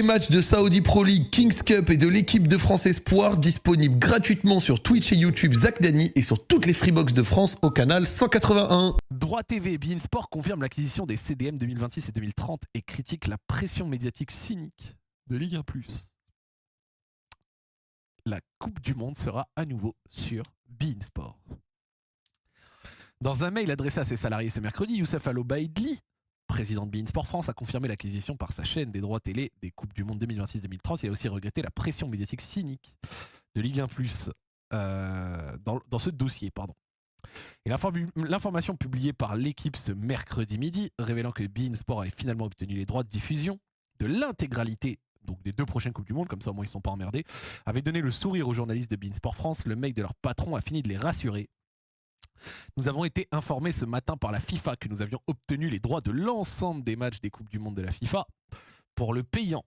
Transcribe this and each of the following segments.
les matchs de Saudi Pro League, Kings Cup et de l'équipe de France Espoir disponibles gratuitement sur Twitch et YouTube Zach Dany et sur toutes les Freebox de France au canal 181. Droit TV, beIN Sport confirme l'acquisition des CDM 2026 et 2030 et critique la pression médiatique cynique de Ligue 1+. La Coupe du Monde sera à nouveau sur beIN Sport. Dans un mail adressé à ses salariés ce mercredi, Youssef Al-Obaidli, président de beIN Sport France, a confirmé l'acquisition par sa chaîne des droits télé des Coupes du Monde 2026-2030. Il a aussi regretté la pression médiatique cynique de Ligue 1+, dans ce dossier. Et l'information publiée par l'équipe ce mercredi midi, révélant que beIN Sport avait finalement obtenu les droits de diffusion de l'intégralité donc des 2 prochaines Coupes du Monde, comme ça au moins ils ne sont pas emmerdés, avait donné le sourire aux journalistes de beIN Sport France. Le mail de leur patron a fini de les rassurer. Nous avons été informés ce matin par la FIFA que nous avions obtenu les droits de l'ensemble des matchs des Coupes du Monde de la FIFA pour le payant.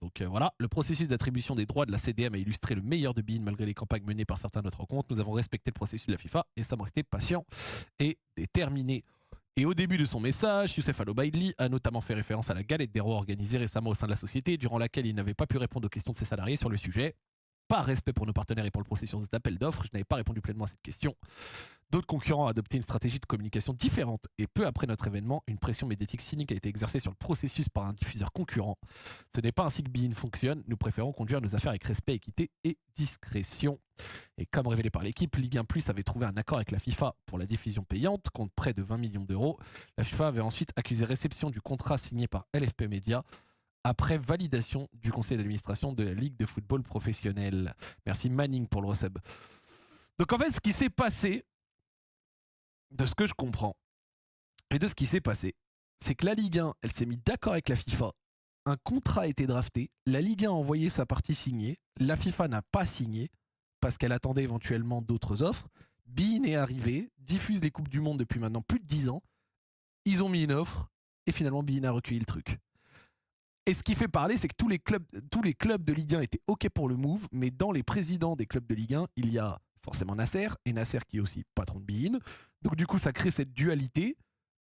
Donc voilà, le processus d'attribution des droits de la CDM a illustré le meilleur de beIN malgré les campagnes menées par certains de notre compte. Nous avons respecté le processus de la FIFA et sommes restés patients et déterminés. Et au début de son message, Youssef Al-Obaidli a notamment fait référence à la galette des rois organisée récemment au sein de la société, durant laquelle il n'avait pas pu répondre aux questions de ses salariés sur le sujet. Par respect pour nos partenaires et pour le processus d'appel d'offres, je n'avais pas répondu pleinement à cette question. D'autres concurrents ont adopté une stratégie de communication différente et peu après notre événement, une pression médiatique cynique a été exercée sur le processus par un diffuseur concurrent. Ce n'est pas ainsi que beIN fonctionne, nous préférons conduire nos affaires avec respect, équité et discrétion. Et comme révélé par l'équipe, Ligue 1+ avait trouvé un accord avec la FIFA pour la diffusion payante, contre près de 20 millions d'euros. La FIFA avait ensuite accusé réception du contrat signé par LFP Media, après validation du conseil d'administration de la Ligue de football professionnel. Merci Manning pour le resub. Donc en fait, ce qui s'est passé, de ce que je comprends, et de ce qui s'est passé, c'est que la Ligue 1, elle s'est mise d'accord avec la FIFA, un contrat a été drafté, la Ligue 1 a envoyé sa partie signée, la FIFA n'a pas signé, parce qu'elle attendait éventuellement d'autres offres, beIN est arrivé, diffuse les Coupes du Monde depuis maintenant plus de 10 ans, ils ont mis une offre, et finalement beIN a recueilli le truc. Et ce qui fait parler, c'est que tous les clubs de Ligue 1 étaient OK pour le move, mais dans les présidents des clubs de Ligue 1, il y a forcément Nasser, et Nasser qui est aussi patron de beIN. Donc du coup, ça crée cette dualité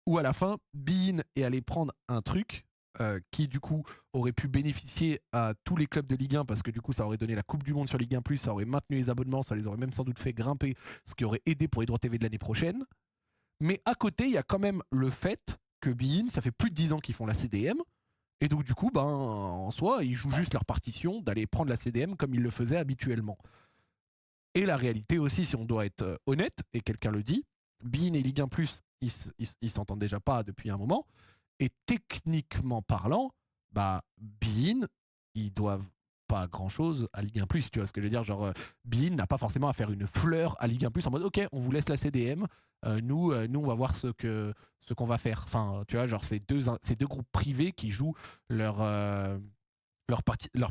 où à la fin, beIN est allé prendre un truc qui du coup aurait pu bénéficier à tous les clubs de Ligue 1 parce que du coup, ça aurait donné la Coupe du Monde sur Ligue 1+, ça aurait maintenu les abonnements, ça les aurait même sans doute fait grimper, ce qui aurait aidé pour les droits TV de l'année prochaine. Mais à côté, il y a quand même le fait que beIN, ça fait plus de 10 ans qu'ils font la CDM, et donc du coup, en soi, ils jouent juste leur partition d'aller prendre la CDM comme ils le faisaient habituellement. Et la réalité aussi, si on doit être honnête, et quelqu'un le dit, beIN et Ligue 1+, ils s'entendent déjà pas depuis un moment. Et techniquement parlant, beIN, ils doivent pas grand-chose à Ligue 1+, tu vois ce que je veux dire, genre beIN n'a pas forcément à faire une fleur à Ligue 1+, en mode ok, on vous laisse la CDM, nous on va voir ce qu'on va faire. Enfin, tu vois, genre c'est deux groupes privés qui jouent leur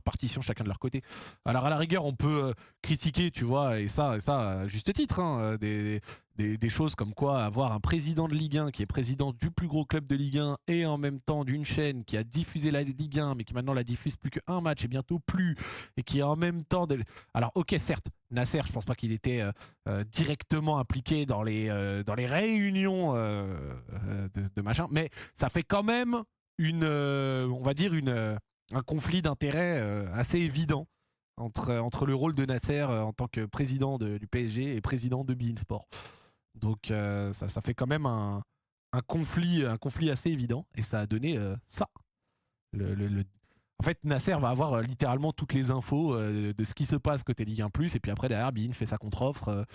partition chacun de leur côté. Alors à la rigueur, on peut critiquer, tu vois, et ça à juste titre, hein, des choses comme quoi avoir un président de Ligue 1 qui est président du plus gros club de Ligue 1 et en même temps d'une chaîne qui a diffusé la Ligue 1 mais qui maintenant la diffuse plus qu'un match et bientôt plus, et qui est en même temps... Alors ok, certes, Nasser, je pense pas qu'il était directement impliqué dans les réunions de machin, mais ça fait quand même on va dire un conflit d'intérêts assez évident entre le rôle de Nasser en tant que président du PSG et président de beIN Sport. Donc ça fait quand même un conflit assez évident, et ça a donné ça. En fait, Nasser va avoir littéralement toutes les infos de ce qui se passe côté Ligue 1+, et puis après derrière beIN fait sa contre-offre.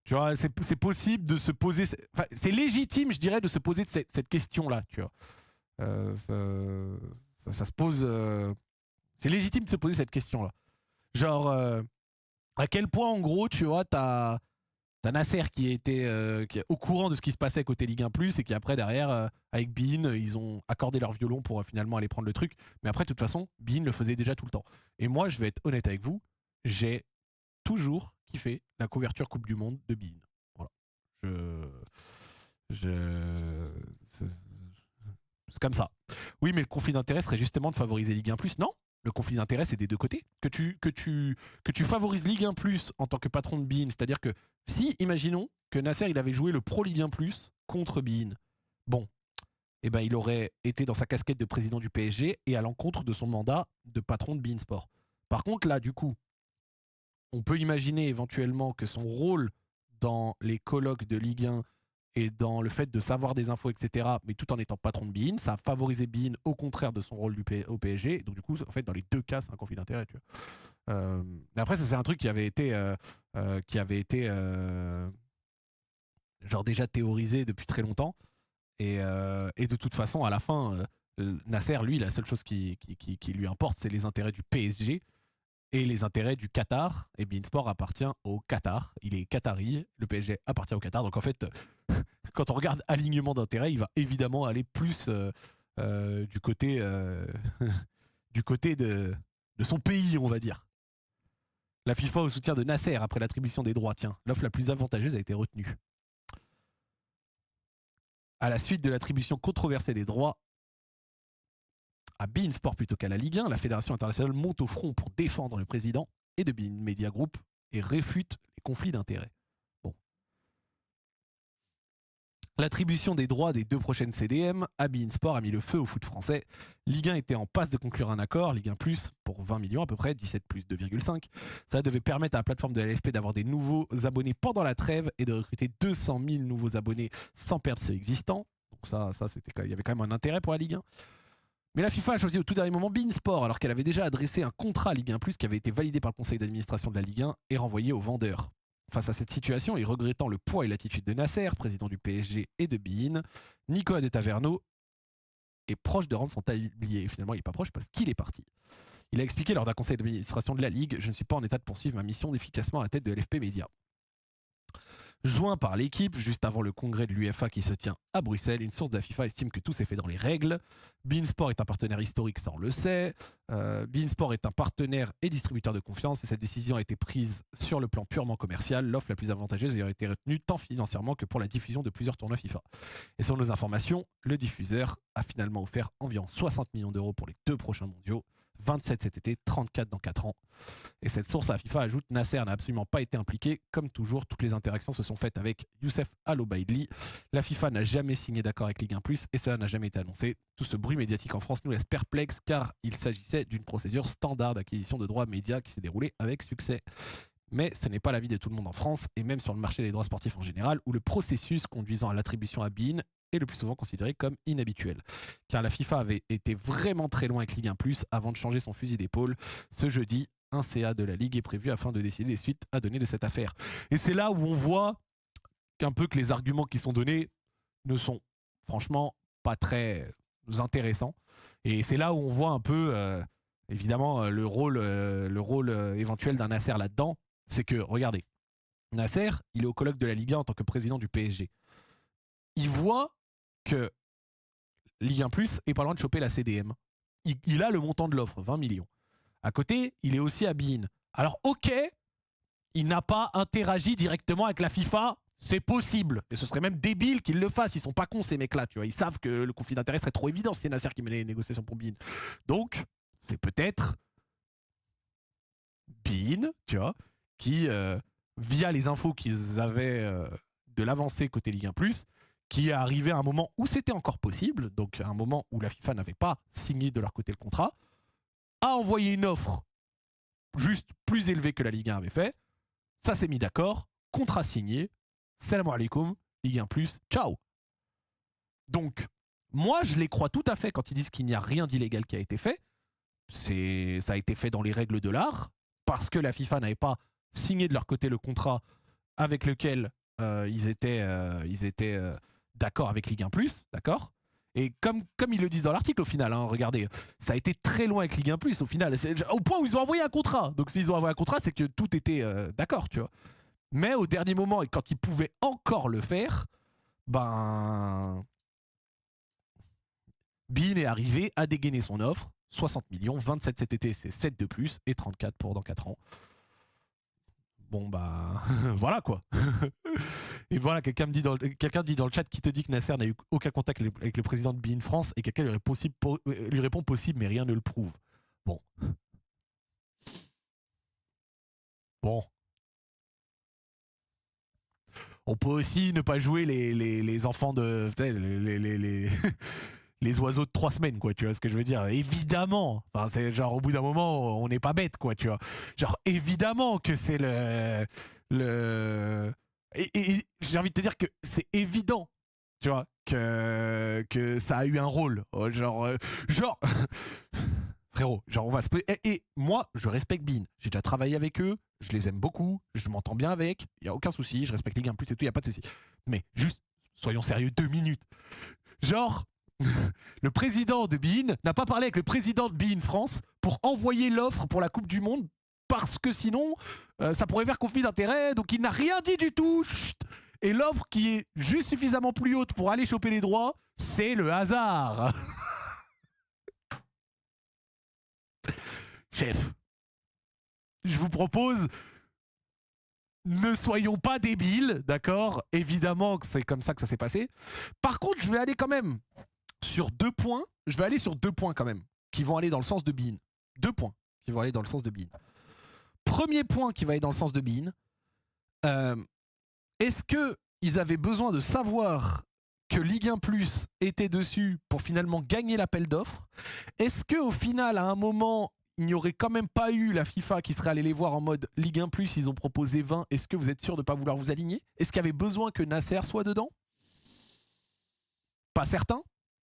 Tu vois, c'est possible de se poser... Enfin, c'est légitime, je dirais, de se poser cette question-là, tu vois. Ça se pose... c'est légitime de se poser cette question-là. Genre, à quel point, en gros, tu vois, t'as Nasser qui est au courant de ce qui se passait côté Ligue 1+, et qui après, derrière, avec beIN, ils ont accordé leur violon pour finalement aller prendre le truc. Mais après, de toute façon, beIN le faisait déjà tout le temps. Et moi, je vais être honnête avec vous, j'ai toujours kiffé la couverture Coupe du Monde de beIN. Voilà. C'est comme ça. Oui, mais le conflit d'intérêt serait justement de favoriser Ligue 1+. Non, le conflit d'intérêt, c'est des deux côtés. Que tu favorises Ligue 1+ en tant que patron de beIN, c'est-à-dire que si, imaginons que Nasser il avait joué le Pro Ligue 1+ contre beIN, bon, eh ben, il aurait été dans sa casquette de président du PSG et à l'encontre de son mandat de patron de beIN Sport. Par contre, là, du coup, on peut imaginer éventuellement que son rôle dans les colloques de Ligue 1 et dans le fait de savoir des infos, etc., mais tout en étant patron de beIN, ça a favorisé beIN au contraire de son rôle au PSG. Donc du coup, en fait, dans les deux cas, c'est un conflit d'intérêt. Tu vois. Mais après, ça c'est un truc qui avait été, genre déjà théorisé depuis très longtemps. Et de toute façon, à la fin, Nasser, lui, la seule chose qui lui importe, c'est les intérêts du PSG et les intérêts du Qatar. Et beIN Sport appartient au Qatar. Il est qatari, le PSG appartient au Qatar. Donc en fait, quand on regarde alignement d'intérêts, il va évidemment aller plus du côté, du côté de son pays, on va dire. La FIFA au soutien de Nasser après l'attribution des droits. Tiens, l'offre la plus avantageuse a été retenue. À la suite de l'attribution controversée des droits à beIN Sport plutôt qu'à la Ligue 1, la Fédération internationale monte au front pour défendre le président et de beIN Media Group et réfute les conflits d'intérêts. Bon. L'attribution des droits des deux prochaines CDM à beIN Sport a mis le feu au foot français. Ligue 1 était en passe de conclure un accord, Ligue 1 Plus pour 20 millions à peu près, 17 plus 2,5. Ça devait permettre à la plateforme de la LFP d'avoir des nouveaux abonnés pendant la trêve et de recruter 200 000 nouveaux abonnés sans perdre ceux existants. Donc ça il y avait quand même un intérêt pour la Ligue 1. Mais la FIFA a choisi au tout dernier moment beIN Sport alors qu'elle avait déjà adressé un contrat à Ligue 1 Plus qui avait été validé par le conseil d'administration de la Ligue 1 et renvoyé aux vendeurs. Face à cette situation et regrettant le poids et l'attitude de Nasser, président du PSG et de beIN, Nicolas de Taverneau est proche de rendre son tablier. Finalement, il n'est pas proche parce qu'il est parti. Il a expliqué lors d'un conseil d'administration de la Ligue « Je ne suis pas en état de poursuivre ma mission d'efficacement à la tête de LFP Média ». Joint par l'équipe, juste avant le congrès de l'UEFA qui se tient à Bruxelles, une source de la FIFA estime que tout s'est fait dans les règles. beIN Sport est un partenaire historique, ça on le sait. beIN Sport est un partenaire et distributeur de confiance et cette décision a été prise sur le plan purement commercial. L'offre la plus avantageuse ayant été retenue tant financièrement que pour la diffusion de plusieurs tournois FIFA. Et selon nos informations, le diffuseur a finalement offert environ 60 millions d'euros pour les 2 prochains mondiaux. 27 cet été, 34 dans 4 ans. Et cette source à la FIFA ajoute Nasser n'a absolument pas été impliqué. Comme toujours, toutes les interactions se sont faites avec Youssef Al-Obaidli. La FIFA n'a jamais signé d'accord avec Ligue 1+, et cela n'a jamais été annoncé. Tout ce bruit médiatique en France nous laisse perplexes car il s'agissait d'une procédure standard d'acquisition de droits médias qui s'est déroulée avec succès. Mais ce n'est pas l'avis de tout le monde en France, et même sur le marché des droits sportifs en général, où le processus conduisant à l'attribution à beIN est le plus souvent considéré comme inhabituel. Car la FIFA avait été vraiment très loin avec Ligue 1+, avant de changer son fusil d'épaule. Ce jeudi, un CA de la Ligue est prévu afin de décider les suites à donner de cette affaire. Et c'est là où on voit qu'un peu que les arguments qui sont donnés ne sont franchement pas très intéressants. Et c'est là où on voit un peu, évidemment, le rôle éventuel d'un Nasser là-dedans. C'est que, regardez, Nasser, il est au colloque de la Ligue 1 en tant que président du PSG. Il voit que Ligue 1 Plus est pas loin de choper la CDM. Il a le montant de l'offre, 20 millions. À côté, il est aussi à beIN. Alors, ok, il n'a pas interagi directement avec la FIFA, c'est possible. Et ce serait même débile qu'ils le fassent. Ils sont pas cons, ces mecs-là, tu vois. Ils savent que le conflit d'intérêt serait trop évident si c'est Nasser qui menait les négociations pour beIN. Donc, c'est peut-être beIN, tu vois, qui, via les infos qu'ils avaient de l'avancée côté Ligue 1+, qui est arrivé à un moment où c'était encore possible, donc à un moment où la FIFA n'avait pas signé de leur côté le contrat, a envoyé une offre juste plus élevée que la Ligue 1 avait fait. Ça s'est mis d'accord, contrat signé, salam alaikum, Ligue 1+, ciao. Donc, moi, je les crois tout à fait quand ils disent qu'il n'y a rien d'illégal qui a été fait. Ça a été fait dans les règles de l'art, parce que la FIFA n'avait pas signé de leur côté le contrat avec lequel ils étaient d'accord avec Ligue 1+, d'accord ? Et comme ils le disent dans l'article au final, hein, regardez, ça a été très loin avec Ligue 1+, au final, au point où ils ont envoyé un contrat. Donc s'ils ont envoyé un contrat, c'est que tout était d'accord, tu vois. Mais au dernier moment, et quand ils pouvaient encore le faire, ben... beIN est arrivé à dégainer son offre, 60 millions, 27 cet été, c'est 7 de plus, et 34 pour dans 4 ans. Bon bah voilà quoi. Et voilà, quelqu'un dit dans le chat qui te dit que Nasser n'a eu aucun contact avec le président de beIN France et quelqu'un lui répond possible mais rien ne le prouve. Bon. on peut aussi ne pas jouer les enfants de... les oiseaux de 3 semaines, quoi, tu vois ce que je veux dire? Évidemment, enfin, c'est genre au bout d'un moment, on n'est pas bête, quoi, tu vois. Genre évidemment que c'est et j'ai envie de te dire que c'est évident, tu vois, que ça a eu un rôle, genre frérot, genre on va se et moi je respecte Bein, j'ai déjà travaillé avec eux, je les aime beaucoup, je m'entends bien avec, il y a aucun souci, je respecte Ligue 1 Plus et tout, il y a pas de souci. Mais juste soyons sérieux 2 minutes. Genre le président de Bein n'a pas parlé avec le président de Bein France pour envoyer l'offre pour la Coupe du Monde parce que sinon ça pourrait faire conflit d'intérêts, donc il n'a rien dit du tout. Chut. Et l'offre qui est juste suffisamment plus haute pour aller choper les droits, c'est le hasard. Chef, je vous propose, ne soyons pas débiles, d'accord? Évidemment que c'est comme ça que ça s'est passé. Par contre, je vais aller quand même sur 2 points. Je vais aller sur 2 points quand même, qui vont aller dans le sens de Bein. 2 points qui vont aller dans le sens de Bein. Premier point qui va aller dans le sens de Bein. Est-ce qu'ils avaient besoin de savoir que Ligue 1 Plus était dessus pour finalement gagner l'appel d'offres? Est-ce qu'au final, à un moment, il n'y aurait quand même pas eu la FIFA qui serait allée les voir en mode Ligue 1 Plus, ils ont proposé 20, est-ce que vous êtes sûr de ne pas vouloir vous aligner? Est-ce qu'il y avait besoin que Nasser soit dedans? Pas certain.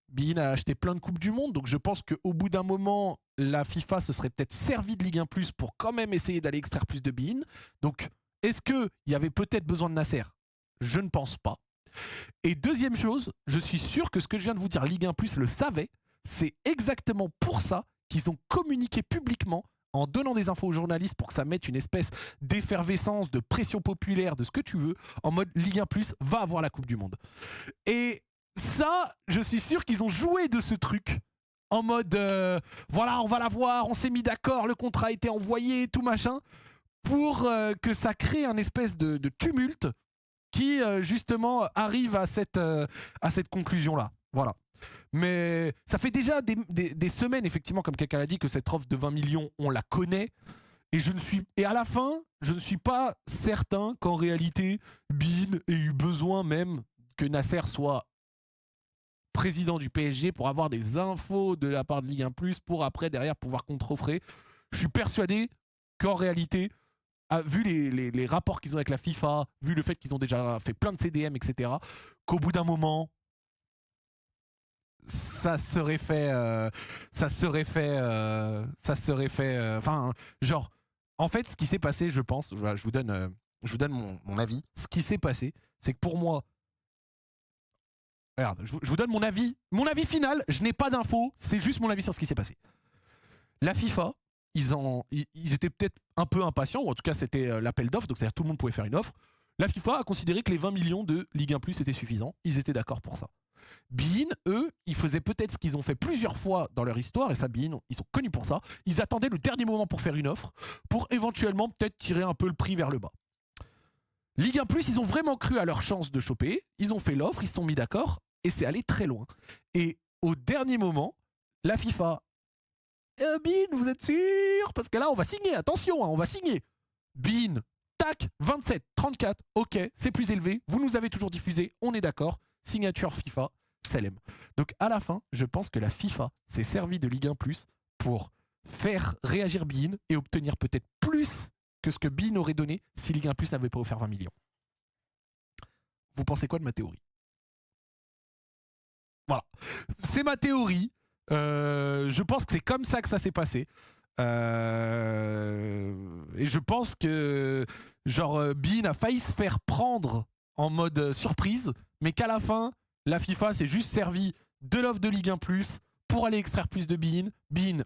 Bein a acheté plein de Coupes du Monde, donc je pense qu'au bout d'un moment, la FIFA se serait peut-être servi de Ligue 1 Plus pour quand même essayer d'aller extraire plus de Bein. Donc, est-ce qu'il y avait peut-être besoin de Nasser? Je ne pense pas. Et deuxième chose, je suis sûr que ce que je viens de vous dire, Ligue 1 Plus le savait, c'est exactement pour ça qu'ils ont communiqué publiquement en donnant des infos aux journalistes pour que ça mette une espèce d'effervescence, de pression populaire, de ce que tu veux, en mode Ligue 1 Plus va avoir la Coupe du Monde. Et ça, je suis sûr qu'ils ont joué de ce truc en mode voilà, on va la voir, on s'est mis d'accord, le contrat a été envoyé, tout machin, pour que ça crée un espèce de tumulte qui justement arrive à cette conclusion-là. Voilà. Mais ça fait déjà des semaines, effectivement, comme quelqu'un l'a dit, que cette offre de 20 millions, on la connaît. Et à la fin, je ne suis pas certain qu'en réalité, Bein ait eu besoin même que Nasser soit président du PSG pour avoir des infos de la part de Ligue 1 Plus pour après, derrière, pouvoir contre-offrer. Je suis persuadé qu'en réalité, vu les rapports qu'ils ont avec la FIFA, vu le fait qu'ils ont déjà fait plein de CDM, etc., qu'au bout d'un moment, ça serait fait, enfin, genre, en fait, ce qui s'est passé, je pense, je vous donne mon avis. Ce qui s'est passé, c'est que pour moi, regarde, je vous donne mon avis final. Je n'ai pas d'infos, c'est juste mon avis sur ce qui s'est passé. La FIFA, ils étaient peut-être un peu impatients, ou en tout cas, c'était l'appel d'offres, donc c'est-à-dire tout le monde pouvait faire une offre. La FIFA a considéré que les 20 millions de Ligue 1 Plus étaient suffisants. Ils étaient d'accord pour ça. Bein, eux, ils faisaient peut-être ce qu'ils ont fait plusieurs fois dans leur histoire, et ça, Bein, ils sont connus pour ça. Ils attendaient le dernier moment pour faire une offre, pour éventuellement peut-être tirer un peu le prix vers le bas. Ligue 1 Plus, ils ont vraiment cru à leur chance de choper. Ils ont fait l'offre, ils se sont mis d'accord, et c'est allé très loin. Et au dernier moment, la FIFA, Bein, vous êtes sûr? Parce que là, on va signer, attention, hein, on va signer. Bein, tac, 27, 34, ok, c'est plus élevé, vous nous avez toujours diffusé, on est d'accord, signature FIFA, Salem. Donc à la fin, je pense que la FIFA s'est servie de Ligue 1 Plus pour faire réagir Bein et obtenir peut-être plus que ce que Bein aurait donné si Ligue 1 Plus n'avait pas offert 20 millions. Vous pensez quoi de ma théorie? Voilà, c'est ma théorie. Je pense que c'est comme ça que ça s'est passé. Et je pense que genre Bein a failli se faire prendre en mode surprise, mais qu'à la fin, la FIFA s'est juste servi de l'offre de Ligue 1 Plus pour aller extraire plus de Bein. Bein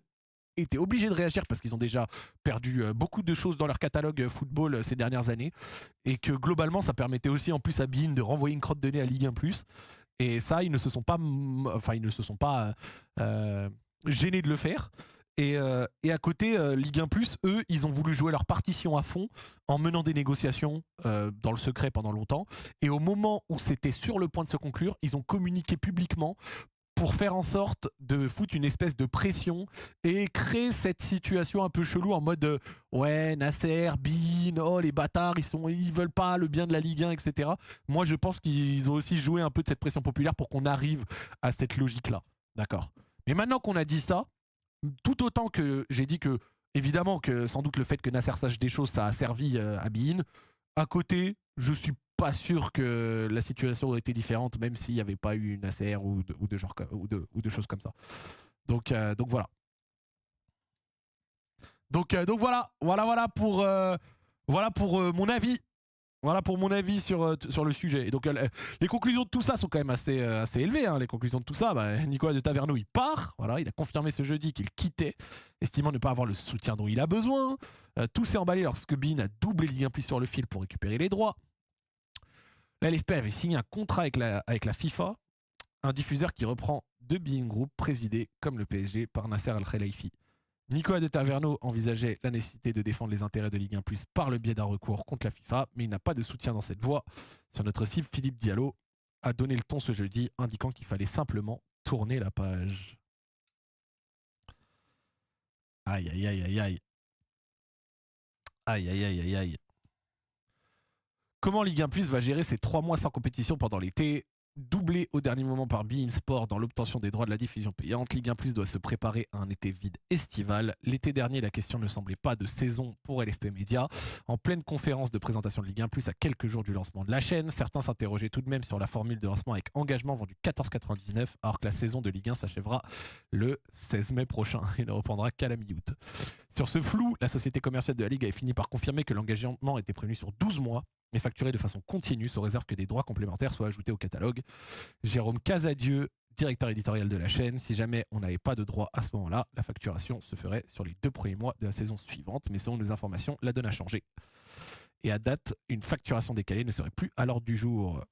était obligé de réagir parce qu'ils ont déjà perdu beaucoup de choses dans leur catalogue football ces dernières années, et que globalement ça permettait aussi en plus à Bein de renvoyer une crotte de nez à Ligue 1 Plus. Et ça, ils ne se sont pas gênés de le faire. Et à côté, Ligue 1 Plus, eux, ils ont voulu jouer leur partition à fond en menant des négociations dans le secret pendant longtemps. Et au moment où c'était sur le point de se conclure, ils ont communiqué publiquement pour faire en sorte de foutre une espèce de pression et créer cette situation un peu chelou en mode ouais, Nasser, Bein, Bein, oh les bâtards, ils veulent pas le bien de la Ligue 1, etc. Moi, je pense qu'ils ont aussi joué un peu de cette pression populaire pour qu'on arrive à cette logique-là. D'accord. Mais maintenant qu'on a dit ça, tout autant que j'ai dit que, évidemment, que sans doute le fait que Nasser sache des choses, ça a servi à Bein. À côté, je suis pas sûr que la situation aurait été différente, même s'il n'y avait pas eu Nasser ou de choses comme ça. Donc voilà. Donc voilà pour mon avis. Voilà pour mon avis sur le sujet. Et donc les conclusions de tout ça sont quand même assez élevées. Hein. Les conclusions de tout ça, Nicolas de Taverneau, il part. Voilà, il a confirmé ce jeudi qu'il quittait, estimant ne pas avoir le soutien dont il a besoin. Tout s'est emballé lorsque Bein a doublé Ligue 1 Plus sur le fil pour récupérer les droits. La LFP avait signé un contrat avec la FIFA, un diffuseur qui reprend de Bein Group, présidé comme le PSG par Nasser Al-Khelaifi. Nicolas de Taverneau envisageait la nécessité de défendre les intérêts de Ligue 1 Plus par le biais d'un recours contre la FIFA, mais il n'a pas de soutien dans cette voie. Sur notre site, Philippe Diallo a donné le ton ce jeudi, indiquant qu'il fallait simplement tourner la page. Aïe, aïe, aïe, aïe, aïe. Aïe, aïe, aïe, aïe, aïe. Comment Ligue 1 Plus va gérer ces 3 mois sans compétition pendant l'été ? Doublé au dernier moment par beIN Sport dans l'obtention des droits de la diffusion payante, Ligue 1 Plus doit se préparer à un été vide estival. L'été dernier, la question ne semblait pas de saison pour LFP Media. En pleine conférence de présentation de Ligue 1 Plus à quelques jours du lancement de la chaîne, certains s'interrogeaient tout de même sur la formule de lancement avec engagement vendu 14,99 alors que la saison de Ligue 1 s'achèvera le 16 mai prochain et ne reprendra qu'à la mi-août. Sur ce flou, la société commerciale de la Ligue avait fini par confirmer que l'engagement était prévenu sur 12 mois et facturé de façon continue, sous réserve que des droits complémentaires soient ajoutés au catalogue. Jérôme Casadieu, directeur éditorial de la chaîne, si jamais on n'avait pas de droits à ce moment-là, la facturation se ferait sur les 2 premiers mois de la saison suivante, mais selon nos informations, la donne a changé. Et à date, une facturation décalée ne serait plus à l'ordre du jour.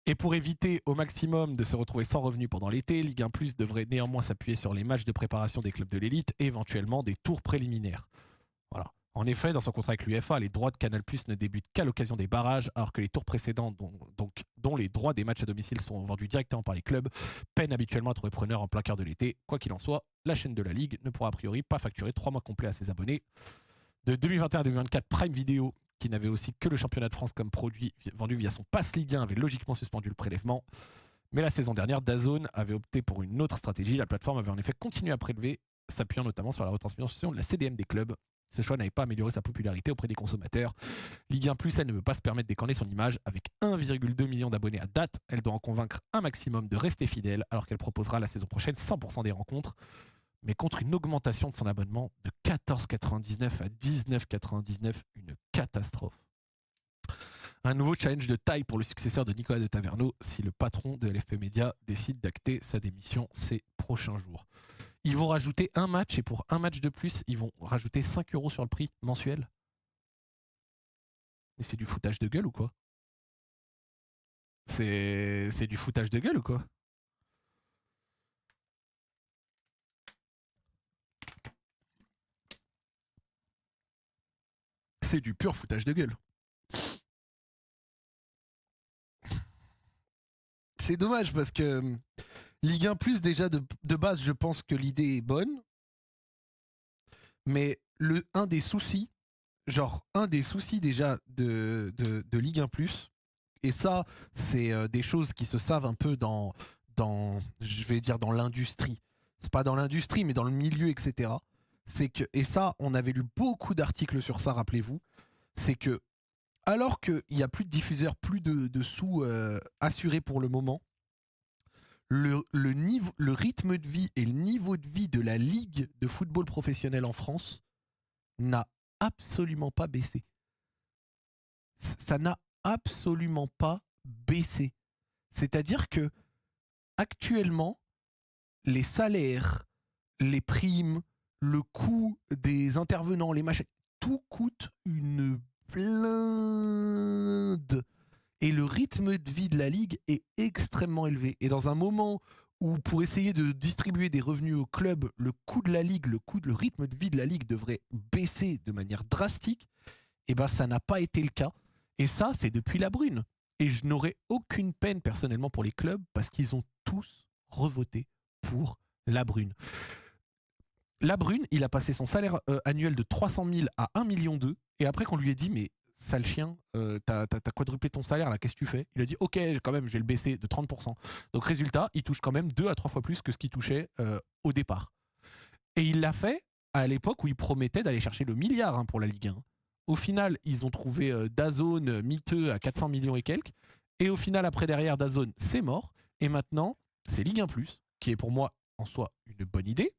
Et pour éviter au maximum de se retrouver sans revenus pendant l'été, Ligue 1 Plus devrait néanmoins s'appuyer sur les matchs de préparation des clubs de l'élite et éventuellement des tours préliminaires. Voilà. En effet, dans son contrat avec l'UEFA, les droits de Canal+ ne débutent qu'à l'occasion des barrages, alors que les tours précédents, dont les droits des matchs à domicile sont vendus directement par les clubs, peinent habituellement à trouver preneur en plein cœur de l'été. Quoi qu'il en soit, la chaîne de la Ligue ne pourra a priori pas facturer 3 mois complets à ses abonnés. De 2021 à 2024, Prime Video, qui n'avait aussi que le championnat de France comme produit vendu via son pass Ligue 1, avait logiquement suspendu le prélèvement. Mais la saison dernière, DAZN avait opté pour une autre stratégie. La plateforme avait en effet continué à prélever, s'appuyant notamment sur la retransmission de la CDM des clubs. Ce choix n'avait pas amélioré sa popularité auprès des consommateurs. Ligue 1 Plus, elle ne veut pas se permettre d'écorner son image. Avec 1,2 million d'abonnés à date, elle doit en convaincre un maximum de rester fidèle, alors qu'elle proposera la saison prochaine 100% des rencontres, mais contre une augmentation de son abonnement de 14,99 à 19,99, une catastrophe. Un nouveau challenge de taille pour le successeur de Nicolas de Taverneau si le patron de LFP Media décide d'acter sa démission ces prochains jours. Ils vont rajouter un match et pour un match de plus, ils vont rajouter 5 € sur le prix mensuel. Mais c'est du foutage de gueule ou quoi ? C'est du foutage de gueule ou quoi ? C'est du pur foutage de gueule. C'est dommage parce que Ligue 1 Plus, déjà de base, je pense que l'idée est bonne. Mais un des soucis déjà de Ligue 1 Plus, et ça, c'est des choses qui se savent un peu dans je vais dire dans l'industrie. C'est pas dans l'industrie, mais dans le milieu, etc. C'est que, et ça, on avait lu beaucoup d'articles sur ça, rappelez-vous, c'est que alors qu'il n'y a plus de diffuseurs, plus de sous assurés pour le moment, le rythme de vie et le niveau de vie de la ligue de football professionnel en France n'a absolument pas baissé. Ça n'a absolument pas baissé. C'est-à-dire que actuellement, les salaires, les primes, le coût des intervenants, les machins, tout coûte une blinde. Et le rythme de vie de la Ligue est extrêmement élevé. Et dans un moment où, pour essayer de distribuer des revenus au club, le coût de la Ligue, le rythme de vie de la Ligue devrait baisser de manière drastique, et ben ça n'a pas été le cas. Et ça, c'est depuis la Brune. Et je n'aurais aucune peine personnellement pour les clubs parce qu'ils ont tous revoté pour la Brune. La Brune, il a passé son salaire annuel de 300 000 à 1,2 million. Et après qu'on lui ait dit, mais sale chien, t'as quadruplé ton salaire, là, qu'est-ce que tu fais? Il a dit, ok, quand même, je vais le baisser de 30%. Donc résultat, il touche quand même 2 à 3 fois plus que ce qu'il touchait au départ. Et il l'a fait à l'époque où il promettait d'aller chercher le milliard pour la Ligue 1. Au final, ils ont trouvé DAZN miteux à 400 millions et quelques. Et au final, après derrière, DAZN, c'est mort. Et maintenant, c'est Ligue 1+, qui est pour moi en soi une bonne idée.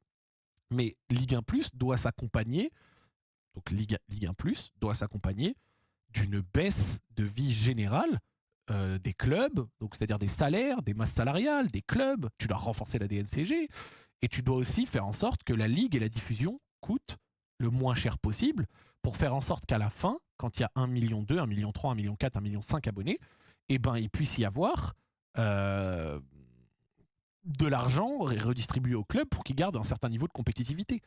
Mais Ligue 1+, doit s'accompagner, donc Ligue 1+, doit s'accompagner d'une baisse de vie générale des clubs, donc c'est-à-dire des salaires, des masses salariales, des clubs. Tu dois renforcer la DNCG. Et tu dois aussi faire en sorte que la Ligue et la diffusion coûtent le moins cher possible pour faire en sorte qu'à la fin, quand il y a 1,2 million, 1,3 million, 1,4 million, 1,5 million abonnés, eh ben, il puisse y avoir de l'argent redistribué au club pour qu'ils gardent un certain niveau de compétitivité.